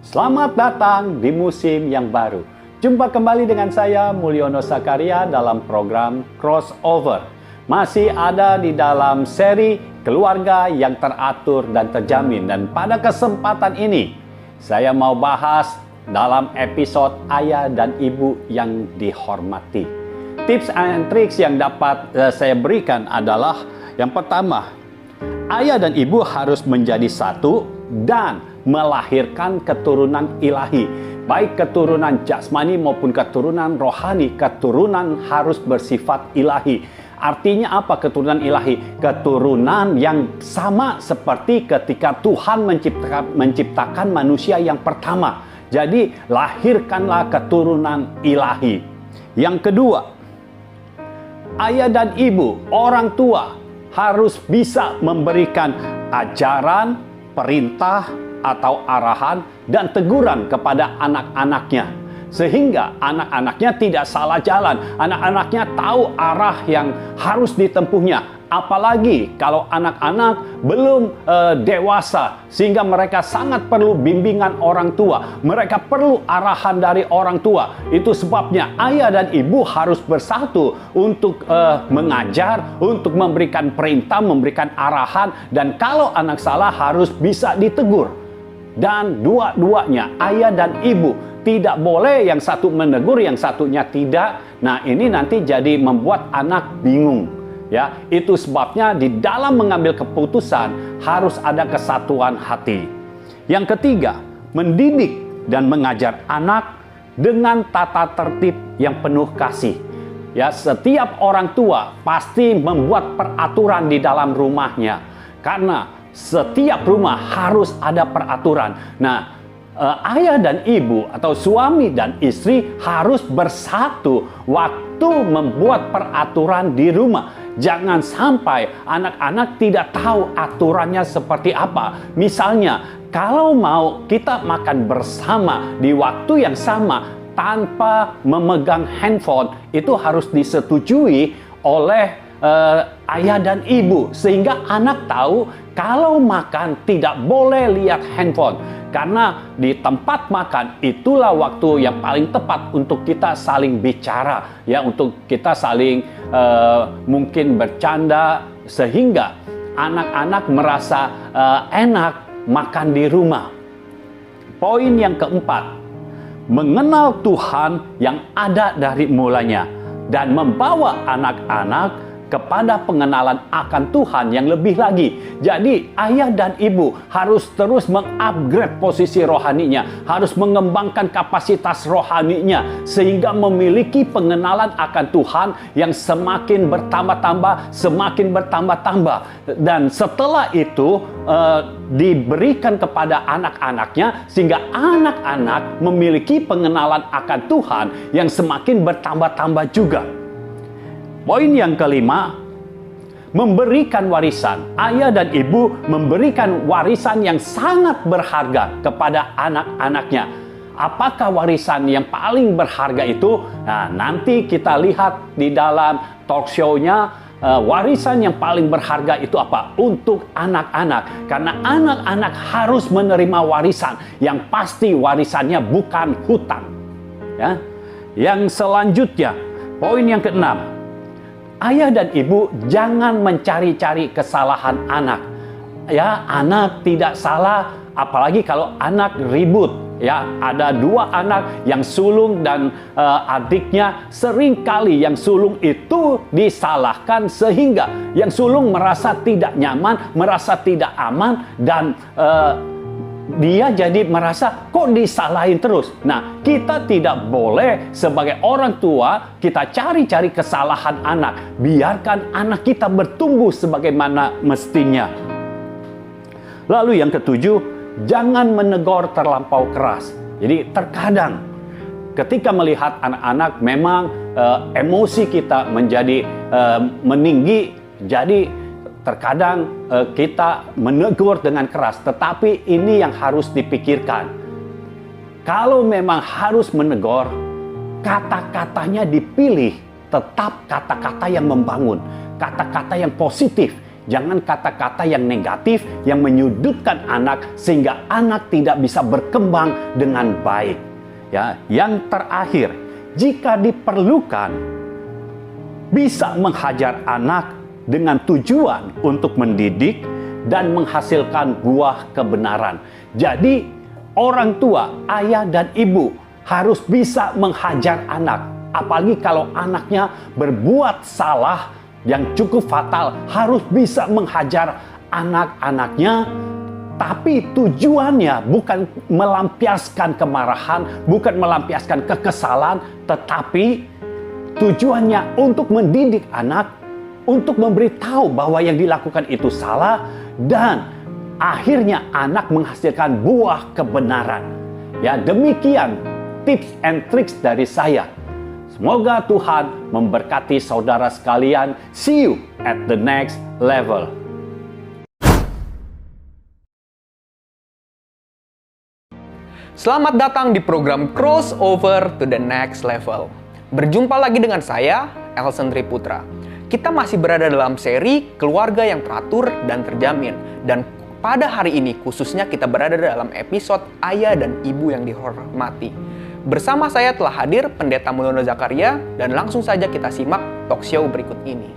Selamat datang di musim yang baru. Jumpa kembali dengan saya Mulyono Sakaria dalam program Crossover. Masih ada di dalam seri keluarga yang teratur dan terjamin. Dan pada kesempatan ini saya mau bahas dalam episode ayah dan ibu yang dihormati. Tips and tricks yang dapat saya berikan adalah yang pertama, ayah dan ibu harus menjadi satu dan melahirkan keturunan ilahi. Baik keturunan jasmani maupun keturunan rohani, keturunan harus bersifat ilahi. Artinya apa keturunan ilahi? Keturunan yang sama seperti ketika Tuhan menciptakan manusia yang pertama. Jadi lahirkanlah keturunan ilahi. Yang kedua, ayah dan ibu, orang tua harus bisa memberikan ajaran, perintah, atau arahan dan teguran kepada anak-anaknya. Sehingga anak-anaknya tidak salah jalan. Anak-anaknya tahu arah yang harus ditempuhnya. Apalagi kalau anak-anak belum dewasa. Sehingga mereka sangat perlu bimbingan orang tua. Mereka perlu arahan dari orang tua. Itu sebabnya ayah dan ibu harus bersatu untuk mengajar, untuk memberikan perintah, memberikan arahan. Dan kalau anak salah harus bisa ditegur. Dan dua-duanya, ayah dan ibu, tidak boleh yang satu menegur, yang satunya tidak. Nah, ini nanti jadi membuat anak bingung. Ya, itu sebabnya di dalam mengambil keputusan harus ada kesatuan hati. Yang ketiga, mendidik dan mengajar anak dengan tata tertib yang penuh kasih. Ya, setiap orang tua pasti membuat peraturan di dalam rumahnya. Karena setiap rumah harus ada peraturan. Nah, ayah dan ibu atau suami dan istri harus bersatu waktu membuat peraturan di rumah. Jangan sampai anak-anak tidak tahu aturannya seperti apa. Misalnya, kalau mau kita makan bersama di waktu yang sama tanpa memegang handphone, itu harus disetujui oleh ayah dan ibu. Sehingga anak tahu kalau makan tidak boleh lihat handphone. Karena di tempat makan itulah waktu yang paling tepat untuk kita saling bicara. Ya, untuk kita saling mungkin bercanda. Sehingga anak-anak merasa enak makan di rumah. Poin yang keempat, mengenal Tuhan yang ada dari mulanya. Dan membawa anak-anak kepada pengenalan akan Tuhan yang lebih lagi. Jadi ayah dan ibu harus terus mengupgrade posisi rohaninya, harus mengembangkan kapasitas rohaninya sehingga memiliki pengenalan akan Tuhan yang semakin bertambah-tambah, semakin bertambah-tambah. Dan setelah itu diberikan kepada anak-anaknya sehingga anak-anak memiliki pengenalan akan Tuhan yang semakin bertambah-tambah juga. Poin yang kelima, memberikan warisan. Ayah dan ibu memberikan warisan yang sangat berharga kepada anak-anaknya. Apakah warisan yang paling berharga itu? Nah, nanti kita lihat di dalam talk show-nya, warisan yang paling berharga itu apa? Untuk anak-anak. Karena anak-anak harus menerima warisan. Yang pasti warisannya bukan hutang. Ya. Yang selanjutnya, poin yang keenam, ayah dan ibu jangan mencari-cari kesalahan anak. Ya, anak tidak salah, apalagi kalau anak ribut. Ya, ada dua anak yang sulung dan adiknya, seringkali yang sulung itu disalahkan sehingga yang sulung merasa tidak nyaman, merasa tidak aman dan dia jadi merasa kok disalahin terus. Nah, kita tidak boleh sebagai orang tua kita cari-cari kesalahan anak. Biarkan anak kita bertumbuh sebagaimana mestinya. Lalu yang ketujuh, jangan menegur terlampau keras. Jadi terkadang ketika melihat anak-anak memang emosi kita menjadi meninggi. Jadi terkadang kita menegur dengan keras, tetapi ini yang harus dipikirkan. Kalau memang harus menegur, kata-katanya dipilih tetap kata-kata yang membangun, kata-kata yang positif, Jangan kata-kata yang negatif yang menyudutkan anak sehingga anak tidak bisa berkembang dengan baik. Ya, yang terakhir, jika diperlukan bisa menghajar anak dengan tujuan untuk mendidik dan menghasilkan buah kebenaran. Jadi orang tua, ayah dan ibu harus bisa menghajar anak. Apalagi kalau anaknya berbuat salah yang cukup fatal, harus bisa menghajar anak-anaknya. Tapi tujuannya bukan melampiaskan kemarahan, bukan melampiaskan kekesalan, tetapi tujuannya untuk mendidik anak, untuk memberitahu bahwa yang dilakukan itu salah, dan akhirnya anak menghasilkan buah kebenaran. Ya, demikian tips and tricks dari saya. Semoga Tuhan memberkati saudara sekalian. See you at the next level. Selamat datang di program Crossover to the Next Level. Berjumpa lagi dengan saya, Elson Triputra. Kita masih berada dalam seri Keluarga yang Teratur dan Terjamin. Dan pada hari ini khususnya kita berada dalam episode Ayah dan Ibu yang Dihormati. Bersama saya telah hadir Pendeta Mulyono Zakaria, dan langsung saja kita simak talkshow berikut ini.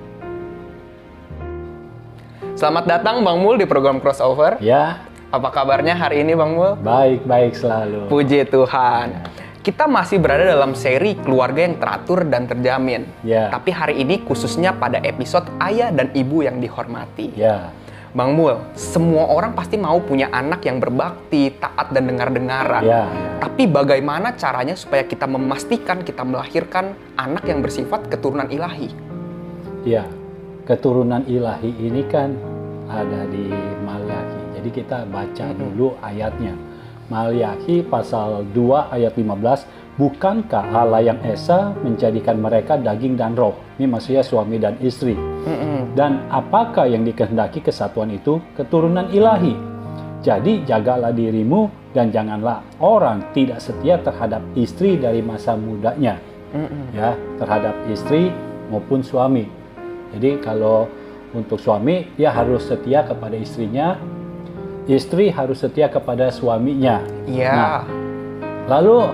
Selamat datang Bang Mul di program Crossover. Ya. Apa kabarnya hari ini Bang Mul? Baik selalu. Puji Tuhan. Kita masih berada dalam seri Keluarga yang Teratur dan Terjamin. Ya. Tapi hari ini khususnya pada episode Ayah dan Ibu yang Dihormati. Ya. Bang Mul, semua orang pasti mau punya anak yang berbakti, taat dan dengar-dengaran. Ya. Tapi bagaimana caranya supaya kita memastikan kita melahirkan anak yang bersifat keturunan ilahi? Ya, keturunan ilahi ini kan ada di Malyaki. Jadi kita baca dulu ayatnya. Malyaki pasal 2 ayat 15, bukankah Allah yang Esa menjadikan mereka daging dan roh? Ini maksudnya suami dan istri. Dan apakah yang dikehendaki kesatuan itu? Keturunan ilahi. Jadi jagalah dirimu dan janganlah orang tidak setia terhadap istri dari masa mudanya. Ya, terhadap istri maupun suami. Jadi kalau untuk suami, dia harus setia kepada istrinya. Istri harus setia kepada suaminya. Iya. Nah, lalu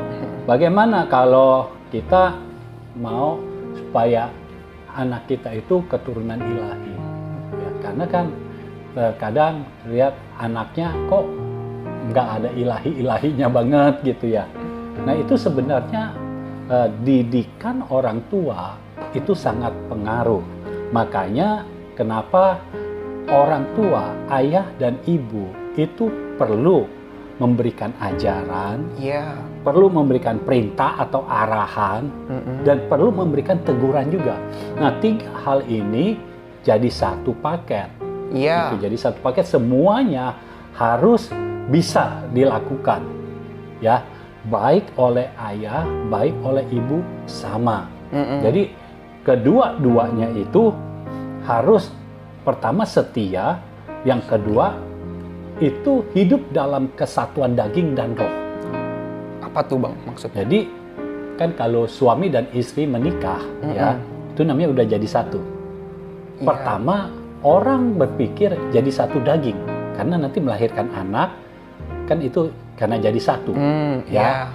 bagaimana kalau kita mau supaya anak kita itu keturunan ilahi? Ya, karena kan terkadang lihat anaknya kok nggak ada ilahi-ilahinya banget gitu ya. Nah itu sebenarnya didikan orang tua itu sangat pengaruh. Makanya kenapa orang tua, ayah dan ibu itu perlu memberikan ajaran, perlu memberikan perintah atau arahan, dan perlu memberikan teguran juga. Nah, 3 hal ini jadi satu paket. Iya. Gitu, jadi satu paket, semuanya harus bisa dilakukan. Ya, baik oleh ayah, baik oleh ibu sama. Jadi kedua-duanya itu harus pertama setia, yang kedua itu hidup dalam kesatuan daging dan roh. Apa tuh Bang maksudnya? Jadi kan kalau suami dan istri menikah, ya itu namanya udah jadi satu. Pertama orang berpikir jadi satu daging karena nanti melahirkan anak kan itu karena jadi satu, ya.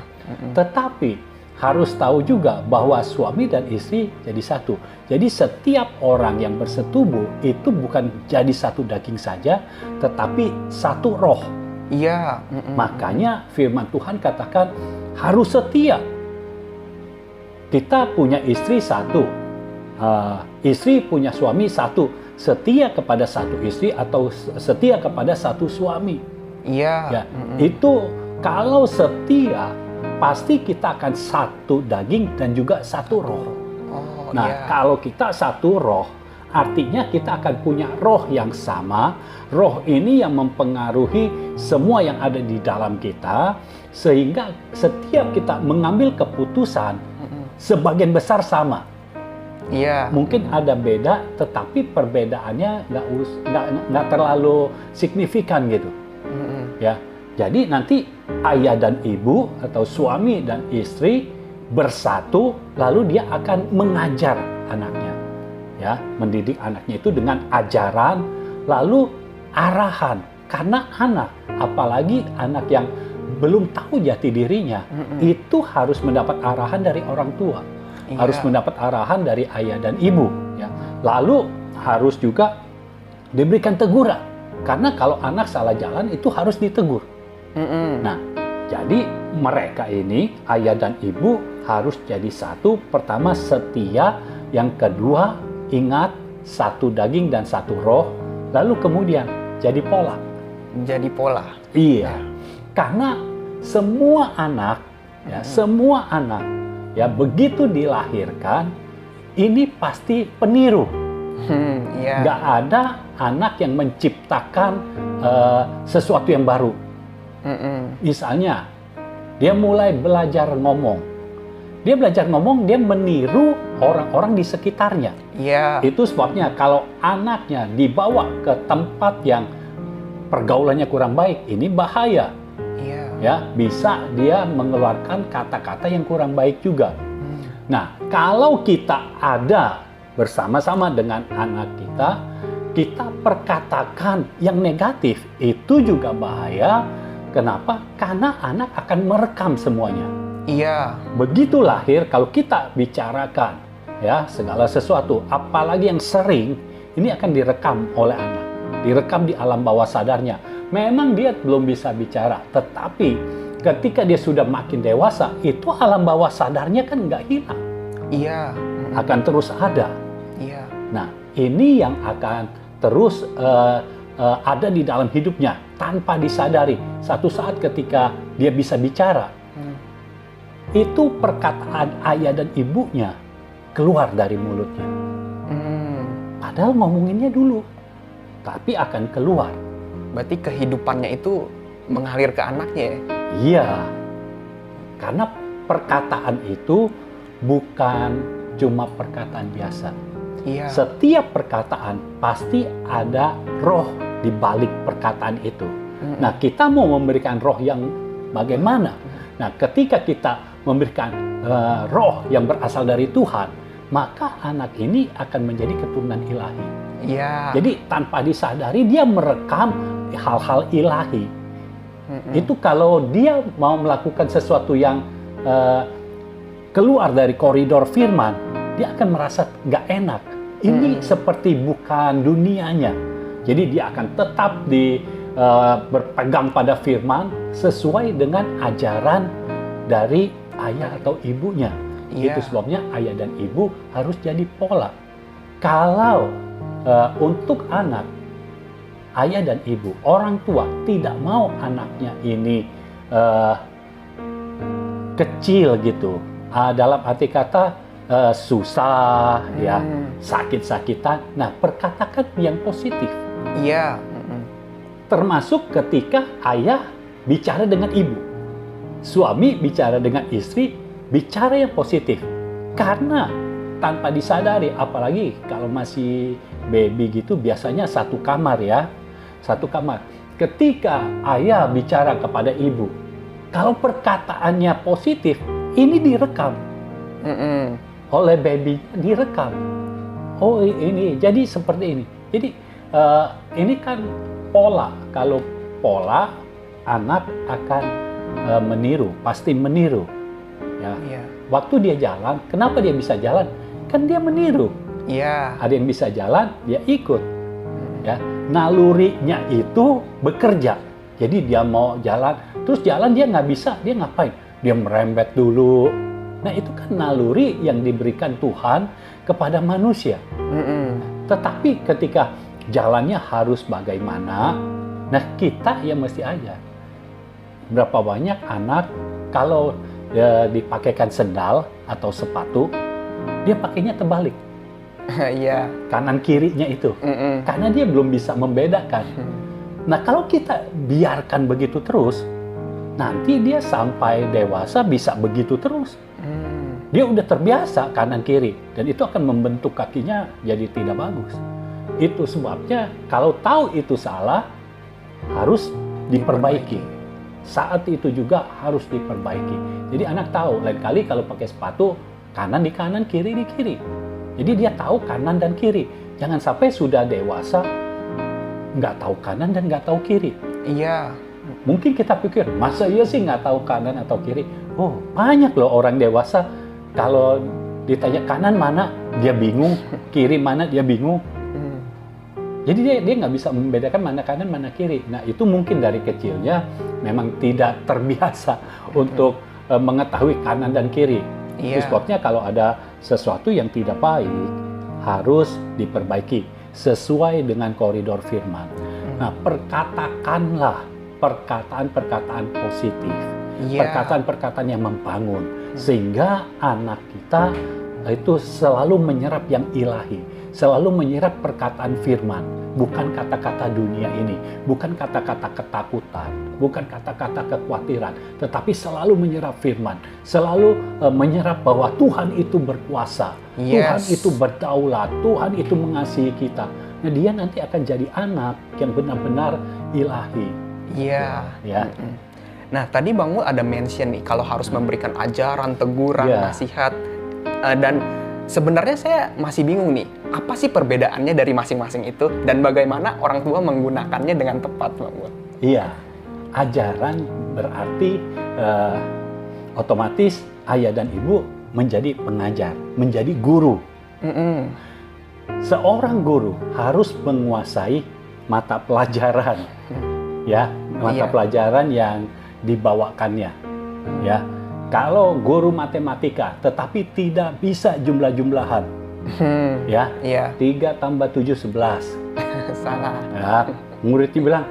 Tetapi harus tahu juga bahwa suami dan istri jadi satu. Jadi setiap orang yang bersetubuh itu bukan jadi satu daging saja, tetapi satu roh. Iya. Makanya firman Tuhan katakan harus setia. Kita punya istri satu, istri punya suami satu. Setia kepada satu istri atau setia kepada satu suami. Iya. Ya, itu kalau setia pasti kita akan satu daging dan juga satu roh. Kalau kita satu roh, artinya kita akan punya roh yang sama. Roh ini yang mempengaruhi semua yang ada di dalam kita, sehingga setiap kita mengambil keputusan, sebagian besar sama. Iya. Mungkin ada beda, tetapi perbedaannya nggak terlalu signifikan gitu. Ya. Jadi nanti ayah dan ibu atau suami dan istri bersatu, lalu dia akan mengajar anaknya, ya, mendidik anaknya itu dengan ajaran, lalu arahan. Karena anak, apalagi anak yang belum tahu jati dirinya, itu harus mendapat arahan dari orang tua, harus mendapat arahan dari ayah dan ibu. Ya. Lalu harus juga diberikan teguran, karena kalau anak salah jalan itu harus ditegur. Nah, jadi mereka ini, ayah dan ibu, harus jadi satu. Pertama setia, yang kedua ingat satu daging dan satu roh, lalu kemudian jadi pola. Jadi pola. Iya, karena semua anak, ya, semua anak, ya begitu dilahirkan, ini pasti peniru. Iya. Nggak ada anak yang menciptakan sesuatu yang baru. Misalnya, dia mulai belajar ngomong. Dia belajar ngomong, dia meniru orang-orang di sekitarnya. Iya. Itu sebabnya kalau anaknya dibawa ke tempat yang pergaulannya kurang baik, ini bahaya. Iya. Ya, bisa dia mengeluarkan kata-kata yang kurang baik juga. Nah, kalau kita ada bersama-sama dengan anak kita, kita perkatakan yang negatif, itu juga bahaya. Kenapa? Karena anak akan merekam semuanya. Iya. Begitu lahir, kalau kita bicarakan ya segala sesuatu, apalagi yang sering, ini akan direkam oleh anak, direkam di alam bawah sadarnya. Memang dia belum bisa bicara, tetapi ketika dia sudah makin dewasa, itu alam bawah sadarnya kan nggak hilang, Iya. akan terus ada. Iya. Nah, ini yang akan terus ada di dalam hidupnya tanpa disadari. Satu saat ketika dia bisa bicara, itu perkataan ayah dan ibunya keluar dari mulutnya. Padahal ngomonginnya dulu, tapi akan keluar. Berarti kehidupannya itu mengalir ke anaknya ya? Iya, karena perkataan itu bukan cuma perkataan biasa. Iya. Setiap perkataan pasti ada roh di balik perkataan itu. Nah, kita mau memberikan roh yang bagaimana? Nah, ketika kita memberikan roh yang berasal dari Tuhan, maka anak ini akan menjadi keturunan ilahi. Iya. Jadi tanpa disadari dia merekam hal-hal ilahi. Itu kalau dia mau melakukan sesuatu yang keluar dari koridor firman, dia akan merasa nggak enak. Ini seperti bukan dunianya. Jadi dia akan tetap berpegang pada firman sesuai dengan ajaran dari ayah atau ibunya. Iya. Itu sebabnya ayah dan ibu harus jadi pola. Kalau untuk anak, ayah dan ibu, orang tua tidak mau anaknya ini kecil gitu. Dalam arti kata susah, ya, sakit-sakitan. Nah, perkatakan yang positif. Iya. Termasuk ketika ayah bicara dengan ibu, suami bicara dengan istri, bicara yang positif. Karena tanpa disadari, apalagi kalau masih baby gitu, biasanya satu kamar ya, satu kamar. Ketika ayah bicara kepada ibu, kalau perkataannya positif, ini direkam oleh baby, direkam. Oh ini, jadi seperti ini. Jadi ini kan pola. Kalau pola, anak akan meniru, pasti meniru. Ya. Iya. Waktu dia jalan, kenapa dia bisa jalan? Kan dia meniru. Iya. Ada yang bisa jalan, dia ikut. Ya, nalurinya itu bekerja. Jadi dia mau jalan, terus jalan dia nggak bisa, dia ngapain? Dia merembet dulu. Nah itu kan naluri yang diberikan Tuhan kepada manusia. Tetapi ketika jalannya harus bagaimana, nah kita yang mesti ajar. Berapa banyak anak kalau dipakaikan sendal atau sepatu, dia pakainya terbalik. Iya. Kanan kirinya itu. Karena dia belum bisa membedakan. Nah kalau kita biarkan begitu terus, nanti dia sampai dewasa bisa begitu terus. Dia udah terbiasa kanan kiri, dan itu akan membentuk kakinya jadi tidak bagus. Itu sebabnya kalau tahu itu salah, harus diperbaiki. Saat itu juga harus diperbaiki. Jadi anak tahu, lain kali kalau pakai sepatu, kanan di kanan, kiri di kiri. Jadi dia tahu kanan dan kiri. Jangan sampai sudah dewasa, nggak tahu kanan dan nggak tahu kiri. Iya. Mungkin kita pikir, masa iya sih nggak tahu kanan atau kiri? Oh, banyak loh orang dewasa kalau ditanya kanan mana dia bingung, kiri mana dia bingung. Jadi dia nggak bisa membedakan mana kanan mana kiri. Nah itu mungkin dari kecilnya memang tidak terbiasa untuk mengetahui kanan dan kiri. Itu sebabnya kalau ada sesuatu yang tidak baik harus diperbaiki sesuai dengan koridor firman. Nah perkatakanlah perkataan-perkataan positif, perkataan-perkataan yang membangun, sehingga anak kita itu selalu menyerap yang ilahi, selalu menyerap perkataan firman, bukan kata-kata dunia ini, bukan kata-kata ketakutan, bukan kata-kata kekhawatiran, tetapi selalu menyerap firman, selalu menyerap bahwa Tuhan itu berkuasa, Tuhan itu berdaulat, Tuhan itu mengasihi kita. Nah, dia nanti akan jadi anak yang benar-benar ilahi. Iya. Ya. Nah, tadi Bang Mul ada mention nih kalau harus memberikan ajaran, teguran, nasihat. Dan sebenarnya saya masih bingung nih, apa sih perbedaannya dari masing-masing itu dan bagaimana orang tua menggunakannya dengan tepat, Bang Mul? Iya, ajaran berarti otomatis ayah dan ibu menjadi pengajar, menjadi guru. Seorang guru harus menguasai mata pelajaran, ya, mata pelajaran yang dibawakannya, ya. Kalau guru matematika, tetapi tidak bisa jumlah-jumlahan, ya, 3 tambah 7, 11. Salah. Ya, muridnya bilang,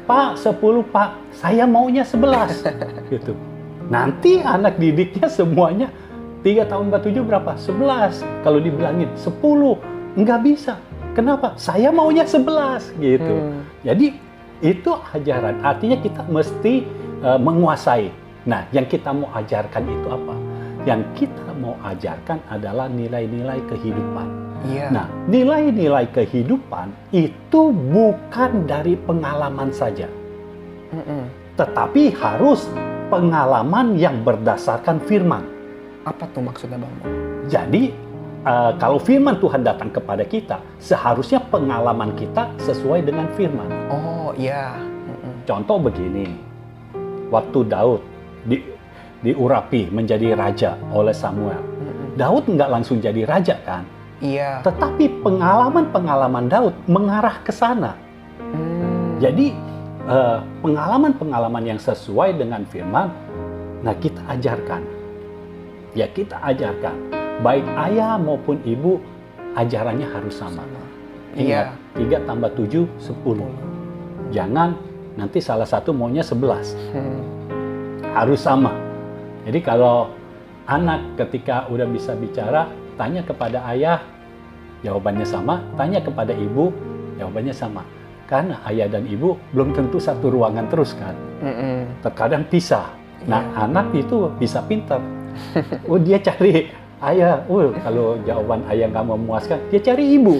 Pak, 10 Pak, saya maunya 11. Gitu. Nanti anak didiknya semuanya 3 tambah 7 berapa? 11. Kalau dibilangin 10, nggak bisa. Kenapa? Saya maunya 11. Gitu. Jadi itu ajaran. Artinya kita mesti menguasai. Nah, yang kita mau ajarkan itu apa? Yang kita mau ajarkan adalah nilai-nilai kehidupan. Nah, nilai-nilai kehidupan itu bukan dari pengalaman saja. Tetapi harus pengalaman yang berdasarkan firman. Apa tuh maksudnya, Bang? Jadi, kalau firman Tuhan datang kepada kita, seharusnya pengalaman kita sesuai dengan firman. Oh, iya. Contoh begini, waktu Daud diurapi menjadi raja oleh Samuel. Daud nggak langsung jadi raja kan? Iya. Tetapi pengalaman-pengalaman Daud mengarah ke sana. Jadi pengalaman-pengalaman yang sesuai dengan firman, nah kita ajarkan. Ya kita ajarkan. Baik ayah maupun ibu, ajarannya harus sama. Ingat, 3 tambah 7, 10. Jangan nanti salah satu maunya 11. Harus sama. Jadi kalau anak ketika udah bisa bicara, tanya kepada ayah, jawabannya sama. Tanya kepada ibu, jawabannya sama. Karena ayah dan ibu belum tentu satu ruangan terus kan. Terkadang pisah. Nah, anak itu bisa pintar. Oh, dia cari ayah. Oh, kalau jawaban ayah nggak memuaskan, dia cari ibu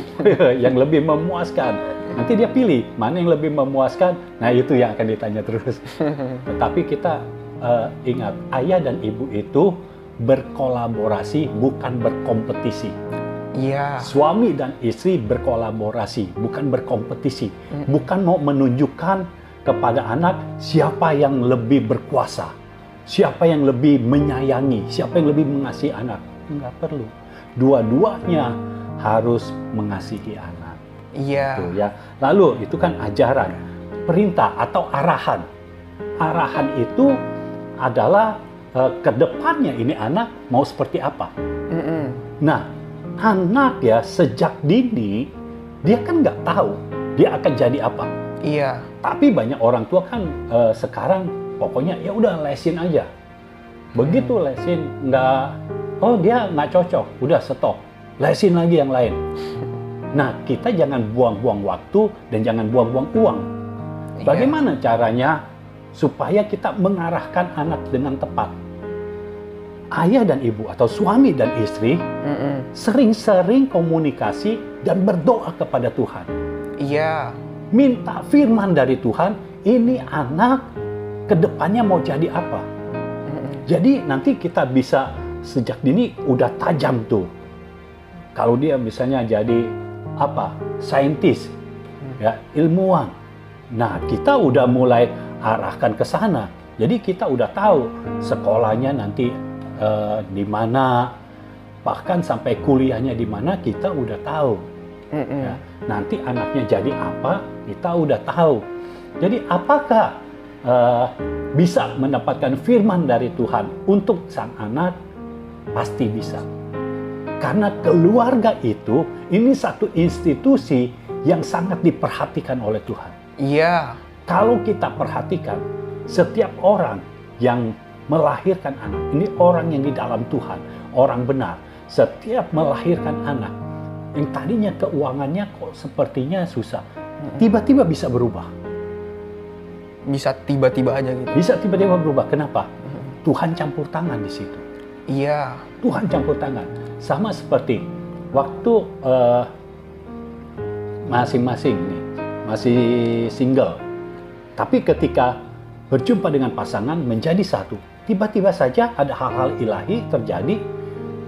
yang lebih memuaskan. Nanti dia pilih mana yang lebih memuaskan. Nah, itu yang akan ditanya terus. Tetapi kita ingat, ayah dan ibu itu berkolaborasi, bukan berkompetisi. Iya. Suami dan istri berkolaborasi, bukan berkompetisi. Bukan mau menunjukkan kepada anak siapa yang lebih berkuasa, siapa yang lebih menyayangi, siapa yang lebih mengasihi anak. Enggak perlu. Dua-duanya harus mengasihi anak. Iya. Tuh, ya. Lalu itu kan ajaran, perintah atau arahan. Arahan itu adalah ke depannya ini anak mau seperti apa. Nah, anak ya sejak dini dia kan nggak tahu dia akan jadi apa. Iya. Tapi banyak orang tua kan sekarang pokoknya ya udah lesin aja. Begitu lesin oh dia nggak cocok, udah stop, lesin lagi yang lain. Nah, kita jangan buang-buang waktu dan jangan buang-buang uang. Bagaimana caranya supaya kita mengarahkan anak dengan tepat? Ayah dan ibu atau suami dan istri sering-sering komunikasi dan berdoa kepada Tuhan. Iya. Minta firman dari Tuhan, ini anak kedepannya mau jadi apa? Jadi nanti kita bisa sejak dini udah tajam tuh. Kalau dia misalnya jadi apa? Saintis. ya, ilmuwan. Nah, kita udah mulai arahkan ke sana. Jadi kita udah tahu sekolahnya nanti di mana, bahkan sampai kuliahnya di mana kita udah tahu. Ya, nanti anaknya jadi apa, kita udah tahu. Jadi apakah bisa mendapatkan firman dari Tuhan untuk sang anak? Pasti bisa. Karena keluarga itu, ini satu institusi yang sangat diperhatikan oleh Tuhan. Iya. Kalau kita perhatikan, setiap orang yang melahirkan anak, ini orang yang di dalam Tuhan, orang benar. Setiap melahirkan anak, yang tadinya keuangannya kok sepertinya susah, tiba-tiba bisa berubah. Bisa tiba-tiba aja gitu. Bisa tiba-tiba berubah. Kenapa? Tuhan campur tangan di situ. Iya. Tuhan campur tangan. Sama seperti waktu masing-masing nih, masih single. Tapi ketika berjumpa dengan pasangan menjadi satu, tiba-tiba saja ada hal-hal ilahi terjadi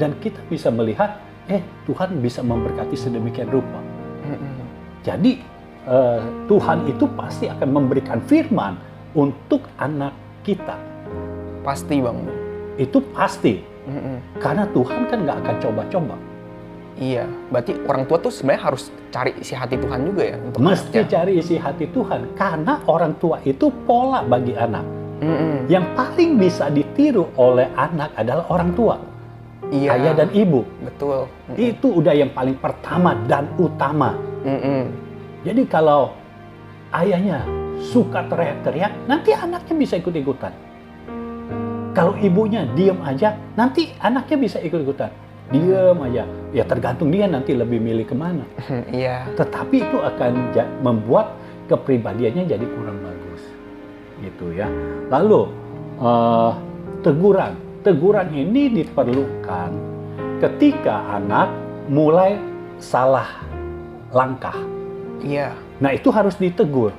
dan kita bisa melihat, Tuhan bisa memberkati sedemikian rupa. Jadi Tuhan itu pasti akan memberikan firman untuk anak kita. Pasti Bang. Itu pasti. Karena Tuhan kan nggak akan coba-coba. Iya, berarti orang tua tuh sebenarnya harus cari isi hati Tuhan juga ya untuk Mesti anaknya. cari isi hati Tuhan. Karena orang tua itu pola bagi anak. Yang paling bisa ditiru oleh anak adalah orang tua. Iya. Ayah dan ibu. Betul. Itu udah yang paling pertama dan utama. Jadi kalau ayahnya suka teriak-teriak, nanti anaknya bisa ikut-ikutan. Kalau ibunya diem aja, nanti anaknya bisa ikut-ikutan. Diem aja, ya tergantung dia nanti lebih milih kemana. Iya. Tetapi itu akan membuat kepribadiannya jadi kurang bagus, gitu ya. Lalu teguran. Teguran ini diperlukan ketika anak mulai salah langkah. Iya. Nah, itu harus ditegur.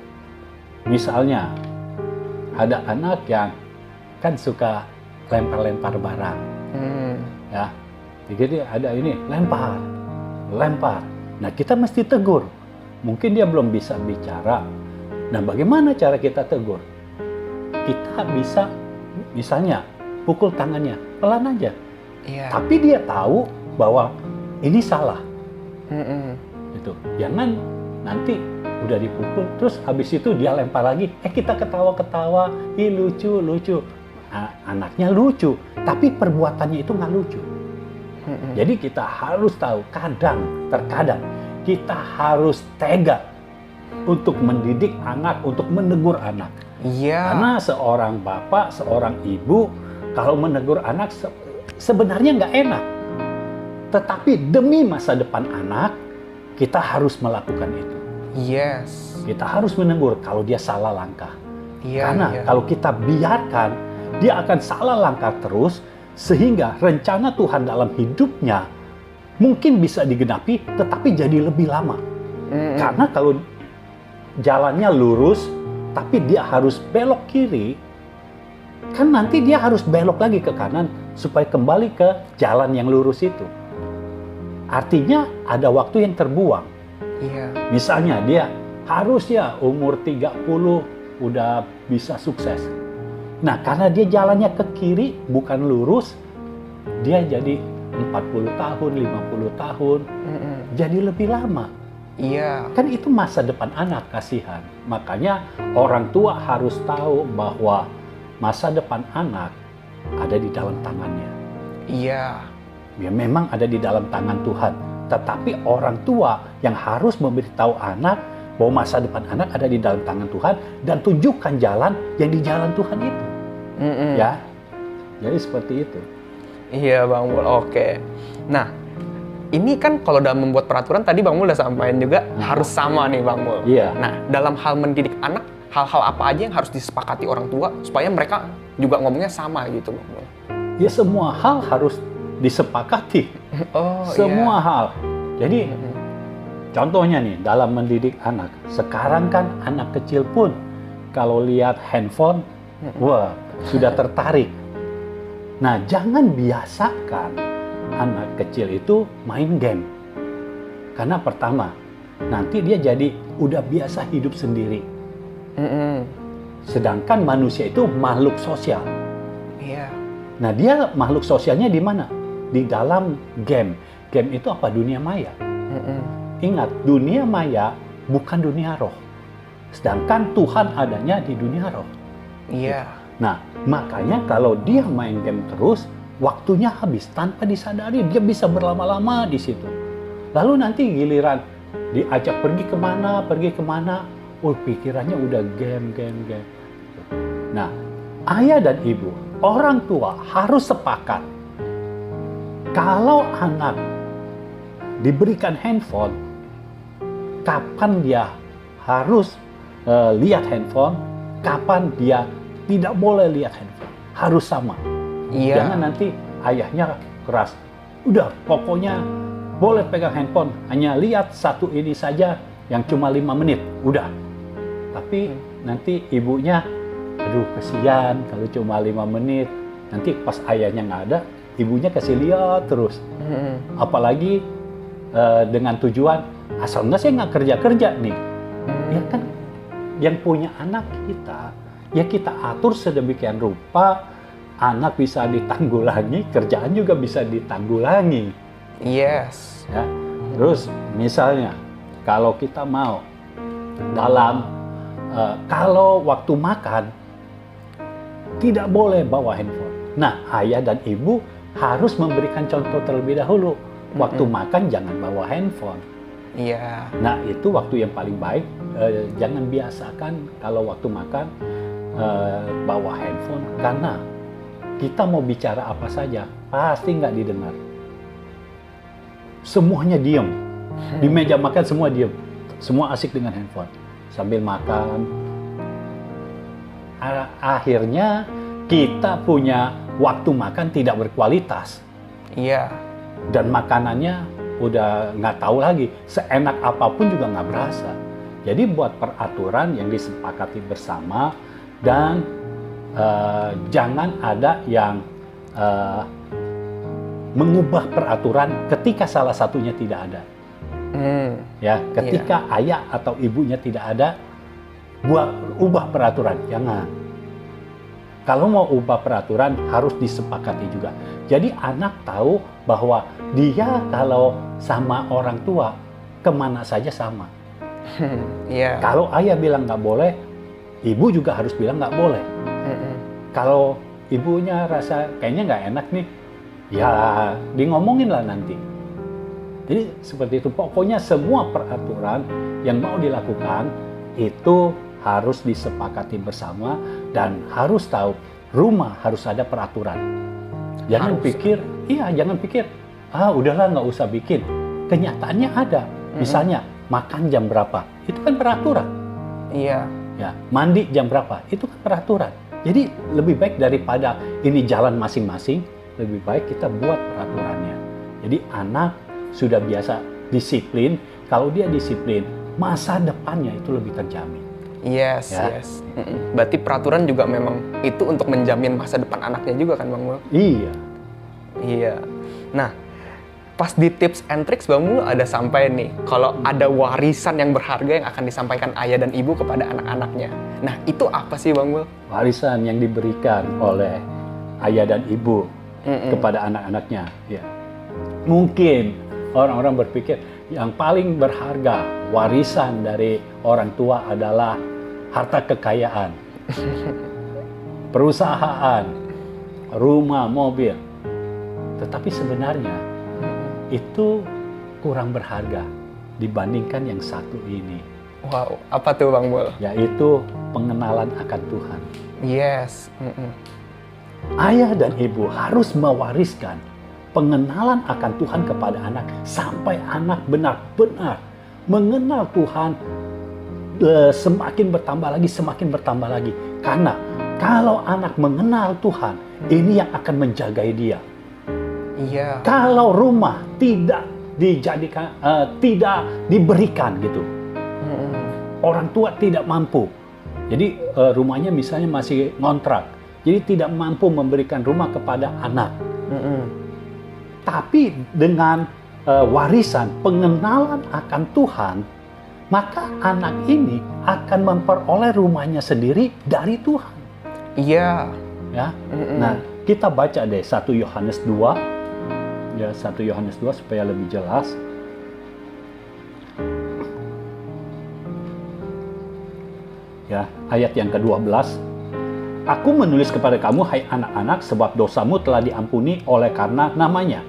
Misalnya, ada anak yang kan suka lempar-lempar barang. Ya, jadi ada ini, lempar. Nah, kita mesti tegur. Mungkin dia belum bisa bicara. Nah, bagaimana cara kita tegur? Kita bisa, misalnya, pukul tangannya, pelan aja. Iya. Tapi dia tahu bahwa ini salah. Gitu. Jangan nanti udah dipukul, terus habis itu dia lempar lagi. Kita ketawa-ketawa, lucu. Anaknya lucu, tapi perbuatannya itu nggak lucu. Jadi kita harus tahu, terkadang kita harus tega untuk mendidik anak, untuk menegur anak. Iya. Karena seorang bapak, seorang ibu, kalau menegur anak sebenarnya nggak enak. Tetapi demi masa depan anak, kita harus melakukan itu. Yes. Kita harus menegur kalau dia salah langkah. Iya. Karena kalau kita biarkan, dia akan salah langkah terus, sehingga rencana Tuhan dalam hidupnya mungkin bisa digenapi, tetapi jadi lebih lama. Karena kalau jalannya lurus, tapi dia harus belok kiri, kan nanti dia harus belok lagi ke kanan supaya kembali ke jalan yang lurus itu. Artinya ada waktu yang terbuang. Iya. Misalnya dia harusnya umur 30 udah bisa sukses. Nah, karena dia jalannya ke kiri, bukan lurus, dia jadi 40 tahun, 50 tahun, jadi lebih lama. Iya. Kan itu masa depan anak, kasihan. Makanya orang tua harus tahu bahwa masa depan anak ada di dalam tangannya. Iya. Ya memang ada di dalam tangan Tuhan. Tetapi orang tua yang harus memberitahu anak bahwa masa depan anak ada di dalam tangan Tuhan dan tunjukkan jalan yang di jalan Tuhan itu. Ya, jadi seperti itu. Iya Bang Mul, oke. Nah, ini kan kalau dalam membuat peraturan tadi Bang Mul udah sampaikan juga harus sama nih Bang Mul. Iya. Nah, dalam hal mendidik anak, hal-hal apa aja yang harus disepakati orang tua supaya mereka juga ngomongnya sama gitu Bang Mul? Ya semua hal harus disepakati. Oh Semua hal. Jadi contohnya nih dalam mendidik anak. Sekarang kan anak kecil pun kalau lihat handphone, wah sudah tertarik. Nah, jangan biasakan anak kecil itu main game. Karena pertama, nanti dia jadi udah biasa hidup sendiri. Mm-mm. Sedangkan manusia itu makhluk sosial. Iya. Nah, dia makhluk sosialnya di mana? Di dalam game. Game itu apa? Dunia maya. Mm-mm. Ingat, dunia maya bukan dunia roh. Sedangkan Tuhan adanya di dunia roh. Iya. Nah, makanya kalau dia main game terus, waktunya habis tanpa disadari, dia bisa berlama-lama di situ. Lalu nanti giliran diajak pergi kemana, oh pikirannya udah game. Nah, ayah dan ibu, orang tua harus sepakat. Kalau anak diberikan handphone, kapan dia harus lihat handphone, kapan dia tidak boleh lihat handphone. Harus sama. Iya. Jangan nanti ayahnya keras. Udah, pokoknya boleh pegang handphone, hanya lihat satu ini saja yang cuma 5 menit. Udah. Tapi nanti ibunya, aduh kasihan kalau cuma 5 menit. Nanti pas ayahnya nggak ada, ibunya kasih lihat terus. Apalagi dengan tujuan, asal nggak saya nggak kerja nih. Ya kan, yang punya anak kita, ya kita atur sedemikian rupa, anak bisa ditanggulangi, kerjaan juga bisa ditanggulangi. Yes. Ya. Terus misalnya, kalau kita mau dalam, kalau waktu makan, tidak boleh bawa handphone. Nah, ayah dan ibu harus memberikan contoh terlebih dahulu. Waktu makan jangan bawa handphone. Iya. Nah, itu waktu yang paling baik. Jangan biasakan kalau waktu makan bawa handphone. Karena kita mau bicara apa saja, pasti nggak didengar. Semuanya diam. Di meja makan semua diam. Semua asik dengan handphone. Sambil makan. Akhirnya kita punya waktu makan tidak berkualitas. Iya. Dan makanannya udah nggak tahu lagi. Seenak apapun juga nggak berasa. Jadi buat peraturan yang disepakati bersama dan jangan ada yang mengubah peraturan ketika salah satunya tidak ada. Ya, ketika ayah atau ibunya tidak ada, ubah peraturan, jangan. Kalau mau ubah peraturan harus disepakati juga. Jadi anak tahu bahwa dia kalau sama orang tua kemana saja sama. Iya. Kalau ayah bilang nggak boleh, ibu juga harus bilang nggak boleh. Kalau ibunya rasa kayaknya nggak enak nih, ya di ngomongin lah nanti. Jadi seperti itu. Pokoknya semua peraturan yang mau dilakukan itu harus disepakati bersama dan harus tahu rumah harus ada peraturan. Jangan pikir, jangan pikir, udahlah nggak usah bikin. Kenyataannya ada. Misalnya makan jam berapa, itu kan peraturan. Iya. Ya, mandi jam berapa, itu kan peraturan. Jadi lebih baik daripada ini jalan masing-masing, lebih baik kita buat peraturannya. Jadi anak sudah biasa disiplin, kalau dia disiplin, masa depannya itu lebih terjamin. Yes, Ya. yes. Berarti peraturan juga memang itu untuk menjamin masa depan anaknya juga kan Bang Mul? Iya. Iya. Nah, pas di tips and tricks Bang Mul ada sampai nih, kalau ada warisan yang berharga yang akan disampaikan ayah dan ibu kepada anak-anaknya. Nah, itu apa sih Bang Mul? Warisan yang diberikan oleh ayah dan ibu kepada anak-anaknya. Ya. Mungkin orang-orang berpikir yang paling berharga warisan dari orang tua adalah harta kekayaan, perusahaan, rumah, mobil. Tetapi sebenarnya itu kurang berharga dibandingkan yang satu ini. Wow, apa tuh Bang Mul? Yaitu pengenalan akan Tuhan. Yes. Ayah dan ibu harus mewariskan pengenalan akan Tuhan kepada anak sampai anak benar-benar mengenal Tuhan, semakin bertambah lagi. Karena kalau anak mengenal Tuhan, ini yang akan menjagai dia. Iya. Kalau rumah tidak dijadikan, tidak diberikan gitu, orang tua tidak mampu. Jadi rumahnya misalnya masih ngontrak, jadi tidak mampu memberikan rumah kepada anak. Tapi dengan warisan pengenalan akan Tuhan, maka anak ini akan memperoleh rumahnya sendiri dari Tuhan. Iya. Ya. Nah, kita baca deh 1 Yohanes 2. Ya, 1 Yohanes 2 supaya lebih jelas. Ya, ayat yang ke-12. Aku menulis kepada kamu, hai anak-anak, sebab dosamu telah diampuni oleh karena namanya.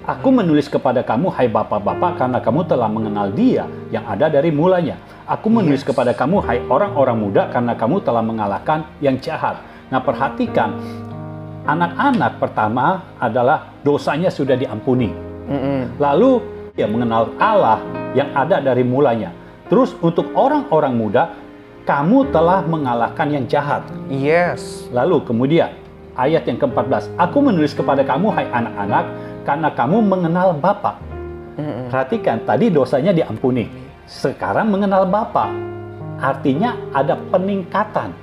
Aku menulis kepada kamu, hai bapak-bapak, karena kamu telah mengenal Dia yang ada dari mulanya. Aku menulis kepada kamu, hai orang-orang muda, karena kamu telah mengalahkan yang jahat. Nah, perhatikan, anak-anak pertama adalah dosanya sudah diampuni. Lalu dia mengenal Allah yang ada dari mulanya. Terus untuk orang-orang muda, kamu telah mengalahkan yang jahat. Yes. Lalu kemudian ayat yang ke-14. Aku menulis kepada kamu, hai anak-anak, karena kamu mengenal Bapa. Perhatikan, tadi dosanya diampuni. Sekarang mengenal Bapa. Artinya ada peningkatan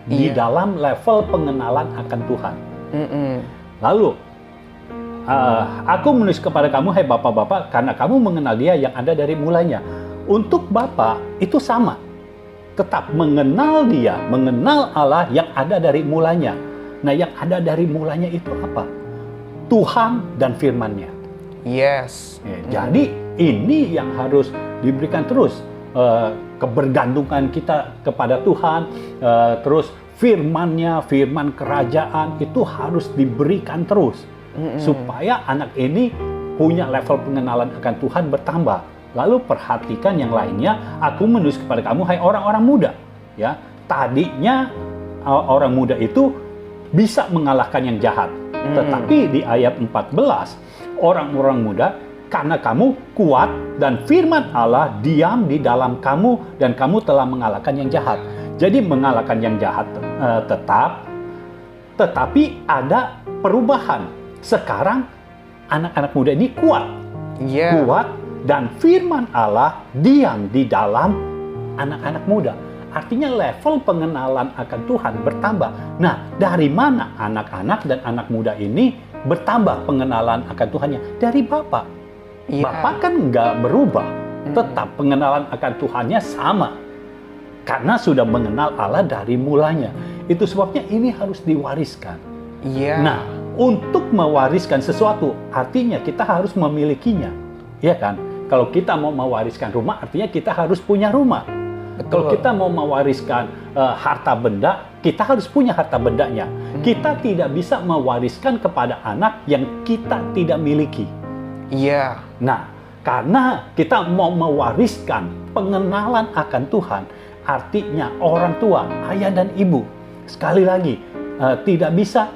di dalam level pengenalan akan Tuhan. Lalu, aku menulis kepada kamu, hai bapak-bapak, karena kamu mengenal Dia yang ada dari mulanya. Untuk Bapa itu sama. Tetap mengenal Dia, mengenal Allah yang ada dari mulanya. Nah, yang ada dari mulanya itu apa? Tuhan dan firman-Nya. Yes. Jadi ini yang harus diberikan terus. Kebergantungan kita kepada Tuhan, terus firman-Nya, firman kerajaan itu harus diberikan terus. Supaya anak ini punya level pengenalan akan Tuhan bertambah. Lalu perhatikan yang lainnya, aku menulis kepada kamu, hai orang-orang muda. Ya, tadinya orang muda itu bisa mengalahkan yang jahat. Tetapi di ayat 14, orang-orang muda, karena kamu kuat dan firman Allah diam di dalam kamu dan kamu telah mengalahkan yang jahat. Jadi mengalahkan yang jahat tetapi ada perubahan. Sekarang anak-anak muda ini kuat. Kuat dan firman Allah diam di dalam anak-anak muda. Artinya level pengenalan akan Tuhan bertambah. Nah, dari mana anak-anak dan anak muda ini bertambah pengenalan akan Tuhannya? Dari Bapa. Bapa kan nggak berubah. Tetap pengenalan akan Tuhannya sama. Karena sudah mengenal Allah dari mulanya. Itu sebabnya ini harus diwariskan. Nah, untuk mewariskan sesuatu, artinya kita harus memilikinya. Ya kan? Kalau kita mau mewariskan rumah, artinya kita harus punya rumah. Kalau kita mau mewariskan harta benda, kita harus punya harta bendanya. Kita tidak bisa mewariskan kepada anak yang kita tidak miliki. Nah, karena kita mau mewariskan pengenalan akan Tuhan, artinya orang tua, ayah dan ibu. Sekali lagi, tidak bisa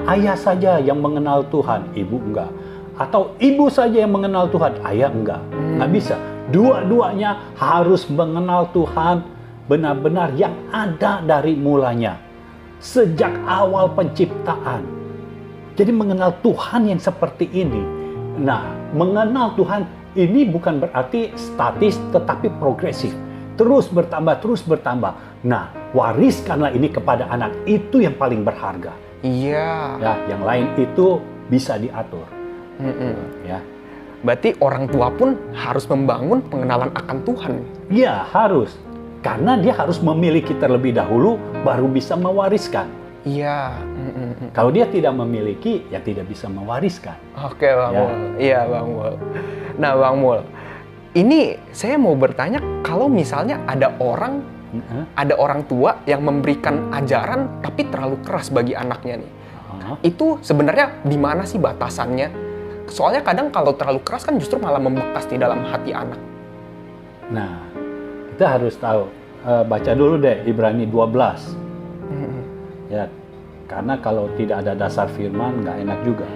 ayah saja yang mengenal Tuhan, ibu enggak. Atau ibu saja yang mengenal Tuhan, ayah enggak. Nggak bisa. Dua-duanya harus mengenal Tuhan benar-benar yang ada dari mulanya. Sejak awal penciptaan. Jadi mengenal Tuhan yang seperti ini. Nah, mengenal Tuhan ini bukan berarti statis tetapi progresif. Terus bertambah. Nah, wariskanlah ini kepada anak. Itu yang paling berharga. Ya, yang lain itu bisa diatur. Ya. Berarti orang tua pun harus membangun pengenalan akan Tuhan. Iya, harus. Karena dia harus memiliki terlebih dahulu, baru bisa mewariskan. Kalau dia tidak memiliki, ya tidak bisa mewariskan. Oke, Bang Mul. Iya, Bang Mul. Nah, Bang Mul, ini saya mau bertanya, kalau misalnya ada orang tua yang memberikan ajaran, tapi terlalu keras bagi anaknya nih. Itu sebenarnya di mana sih batasannya? Soalnya kadang kalau terlalu keras kan justru malah membekas di dalam hati anak. Nah, kita harus tahu. Baca dulu deh Ibrani 12. Ya, karena kalau tidak ada dasar firman nggak enak juga.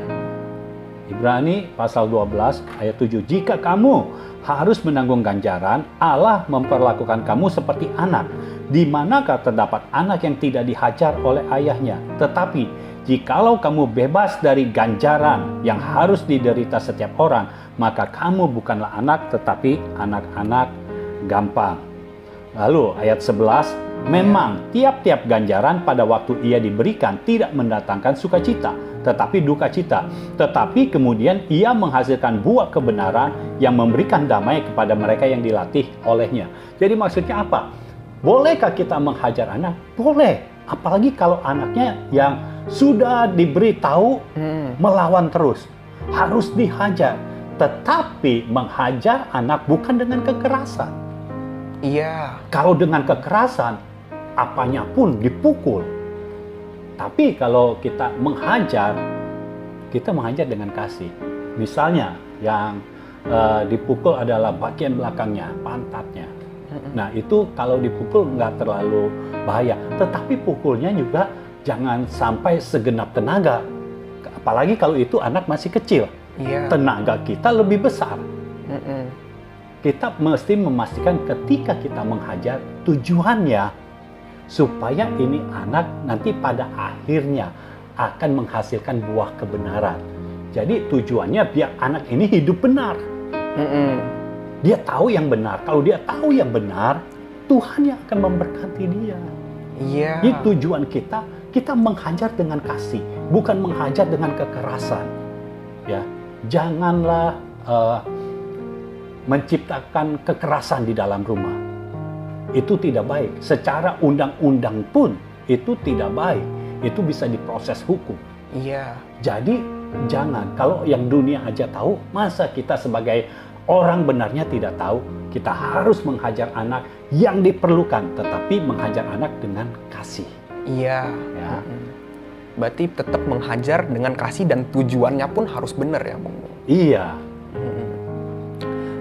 Ibrani pasal 12 ayat 7. Jika kamu harus menanggung ganjaran, Allah memperlakukan kamu seperti anak. Di manakah terdapat anak yang tidak dihajar oleh ayahnya? Tetapi jikalau kamu bebas dari ganjaran yang harus diderita setiap orang, maka kamu bukanlah anak, tetapi anak-anak gampang. Lalu ayat 11, memang tiap-tiap ganjaran pada waktu ia diberikan tidak mendatangkan sukacita, tetapi duka cita. Tetapi kemudian ia menghasilkan buah kebenaran yang memberikan damai kepada mereka yang dilatih olehnya. Jadi maksudnya apa? Bolehkah kita menghajar anak? Boleh. Apalagi kalau anaknya yang sudah diberitahu melawan terus. Harus dihajar. Tetapi menghajar anak bukan dengan kekerasan. Iya. Kalau dengan kekerasan, apanya pun dipukul. Tapi kalau kita menghajar dengan kasih. Misalnya yang dipukul adalah bagian belakangnya, pantatnya. Nah itu kalau dipukul nggak terlalu bahaya. Tetapi pukulnya juga jangan sampai segenap tenaga. Apalagi kalau itu anak masih kecil. Iya. Tenaga kita lebih besar. Kita mesti memastikan ketika kita menghajar tujuannya supaya ini anak nanti pada akhirnya akan menghasilkan buah kebenaran. Jadi tujuannya biar anak ini hidup benar. Dia tahu yang benar. Kalau dia tahu yang benar, Tuhan yang akan memberkati dia. Iya. Jadi tujuan kita menghajar dengan kasih, bukan menghajar dengan kekerasan. Ya, janganlah menciptakan kekerasan di dalam rumah. Itu tidak baik. Secara undang-undang pun itu tidak baik. Itu bisa diproses hukum. Iya. Jadi jangan. Kalau yang dunia aja tahu, masa kita sebagai orang benarnya tidak tahu? Kita harus menghajar anak yang diperlukan, tetapi menghajar anak dengan kasih. Iya. Ya. Berarti tetap menghajar dengan kasih dan tujuannya pun harus benar ya, Bang. Iya.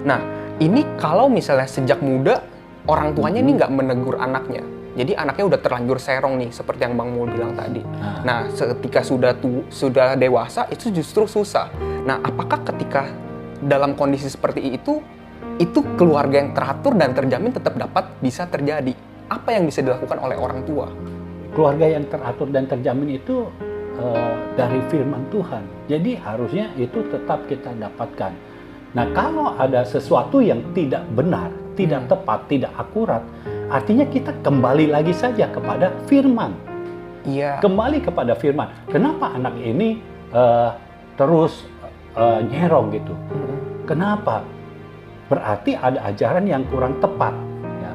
Nah, ini kalau misalnya sejak muda orang tuanya ini nggak menegur anaknya. Jadi anaknya udah terlanjur serong nih, seperti yang Bang Mul bilang tadi. Nah, ketika sudah dewasa, itu justru susah. Nah, apakah ketika dalam kondisi seperti itu keluarga yang teratur dan terjamin tetap dapat bisa terjadi? Apa yang bisa dilakukan oleh orang tua? Keluarga yang teratur dan terjamin itu dari firman Tuhan. Jadi harusnya itu tetap kita dapatkan. Nah, kalau ada sesuatu yang tidak benar, tidak tepat, tidak akurat, artinya kita kembali lagi saja kepada firman. Iya. Kembali kepada firman. Kenapa anak ini terus nyerong gitu? Kenapa? Berarti ada ajaran yang kurang tepat. Ya.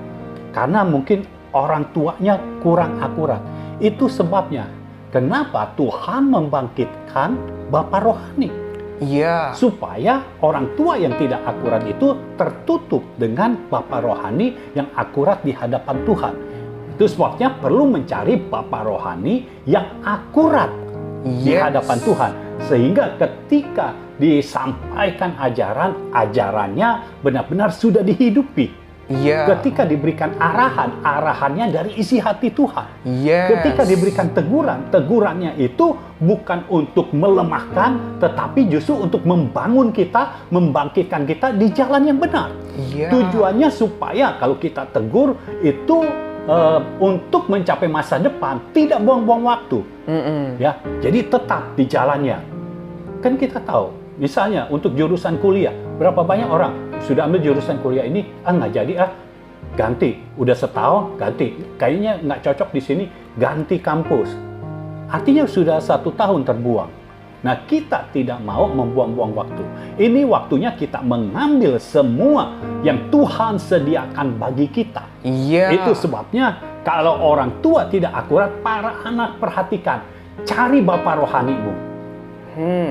Karena mungkin orang tuanya kurang akurat. Itu sebabnya. Kenapa Tuhan membangkitkan Bapa rohani? Iya. Supaya orang tua yang tidak akurat itu tertutup dengan Bapa rohani yang akurat di hadapan Tuhan. Itu sebabnya perlu mencari Bapa rohani yang akurat di hadapan Tuhan. Sehingga ketika disampaikan ajarannya benar-benar sudah dihidupi. Iya. Ketika diberikan arahannya dari isi hati Tuhan. Yes. Ketika diberikan tegurannya itu bukan untuk melemahkan, tetapi justru untuk membangun kita, membangkitkan kita di jalan yang benar. Iya. Tujuannya supaya kalau kita tegur itu untuk mencapai masa depan, tidak buang-buang waktu. Ya, jadi tetap di jalannya. Kan kita tahu, misalnya untuk jurusan kuliah, berapa banyak orang sudah ambil jurusan kuliah ini, nggak jadi ganti. Udah setahun, ganti. Kayaknya nggak cocok di sini, ganti kampus. Artinya sudah 1 tahun terbuang. Nah, kita tidak mau membuang-buang waktu. Ini waktunya kita mengambil semua yang Tuhan sediakan bagi kita. Iya. Itu sebabnya kalau orang tua tidak akurat, para anak perhatikan. Cari Bapa rohanimu.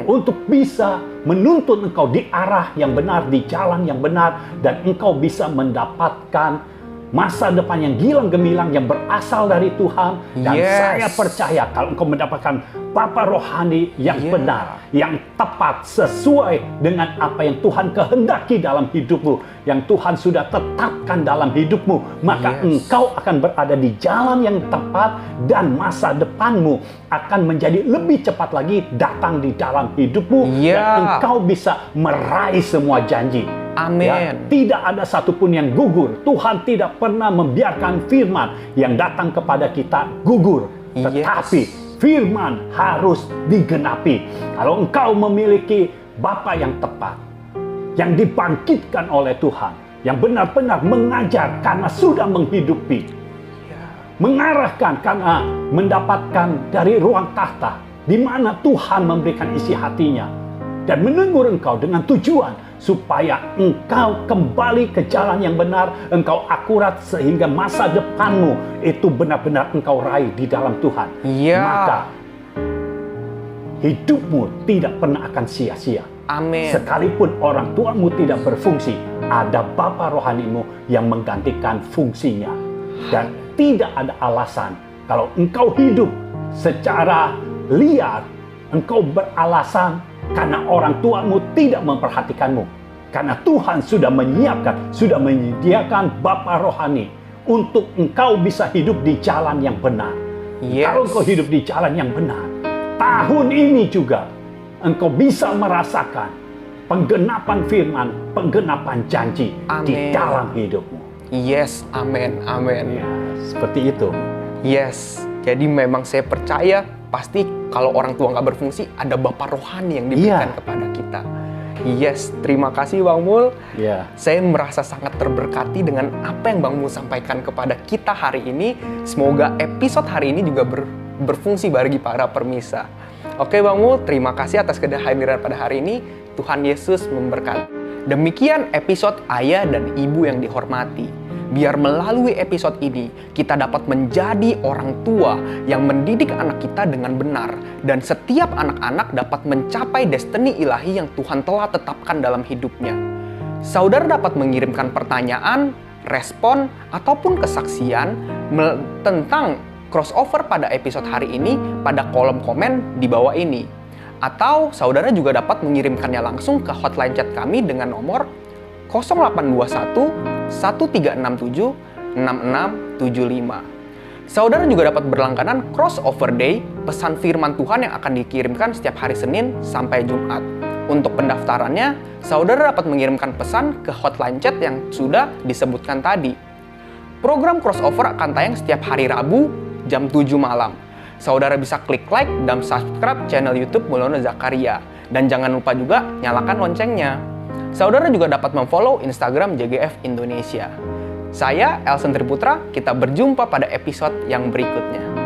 Untuk bisa menuntun engkau di arah yang benar, di jalan yang benar, dan engkau bisa mendapatkan masa depan yang gilang gemilang yang berasal dari Tuhan. Dan saya percaya kalau engkau mendapatkan Bapa rohani yang benar, yang tepat, sesuai dengan apa yang Tuhan kehendaki dalam hidupmu, yang Tuhan sudah tetapkan dalam hidupmu, maka engkau akan berada di jalan yang tepat dan masa depanmu akan menjadi lebih cepat lagi datang di dalam hidupmu, dan engkau bisa meraih semua janji. Amin. Ya, tidak ada satupun yang gugur. Tuhan tidak pernah membiarkan firman yang datang kepada kita gugur. Tetapi firman harus digenapi. Kalau engkau memiliki Bapa yang tepat, yang dibangkitkan oleh Tuhan, yang benar-benar mengajar karena sudah menghidupi, mengarahkan karena mendapatkan dari ruang tahta, di mana Tuhan memberikan isi hatinya dan menegur engkau dengan tujuan supaya engkau kembali ke jalan yang benar, engkau akurat sehingga masa depanmu itu benar-benar engkau raih di dalam Tuhan. Iya. Maka hidupmu tidak pernah akan sia-sia. Amin. Sekalipun orang tuamu tidak berfungsi, ada Bapa rohanimu yang menggantikan fungsinya. Dan tidak ada alasan kalau engkau hidup secara liar, engkau beralasan karena orang tuamu tidak memperhatikanmu. Karena Tuhan sudah menyiapkan, sudah menyediakan Bapa rohani untuk engkau bisa hidup di jalan yang benar. Yes. Kalau engkau hidup di jalan yang benar, tahun ini juga engkau bisa merasakan penggenapan firman, penggenapan janji di Amin. dalam hidupmu. Yes, amin, amin. Ya, seperti itu. Yes, jadi memang saya percaya pasti kalau orang tua nggak berfungsi, ada Bapa rohani yang diberikan kepada kita. Yes, terima kasih Bang Mul. Ya. Saya merasa sangat terberkati dengan apa yang Bang Mul sampaikan kepada kita hari ini. Semoga episode hari ini juga berfungsi bagi para permisa. Oke Bang Mul, terima kasih atas kehadiran pada hari ini. Tuhan Yesus memberkati. Demikian episode Ayah dan Ibu yang dihormati. Biar melalui episode ini, kita dapat menjadi orang tua yang mendidik anak kita dengan benar. Dan setiap anak-anak dapat mencapai destiny ilahi yang Tuhan telah tetapkan dalam hidupnya. Saudara dapat mengirimkan pertanyaan, respon, ataupun kesaksian tentang crossover pada episode hari ini pada kolom komen di bawah ini. Atau saudara juga dapat mengirimkannya langsung ke hotline chat kami dengan nomor 0821 1367 6675. Saudara juga dapat berlangganan Crossover Day, pesan firman Tuhan yang akan dikirimkan setiap hari Senin sampai Jumat. Untuk pendaftarannya, saudara dapat mengirimkan pesan ke hotline chat yang sudah disebutkan tadi. Program Crossover akan tayang setiap hari Rabu jam 7 malam. Saudara bisa klik like dan subscribe channel YouTube Mulyono Zakaria. Dan jangan lupa juga nyalakan loncengnya. Saudara juga dapat memfollow Instagram JGF Indonesia. Saya Elsen Triputra, kita berjumpa pada episode yang berikutnya.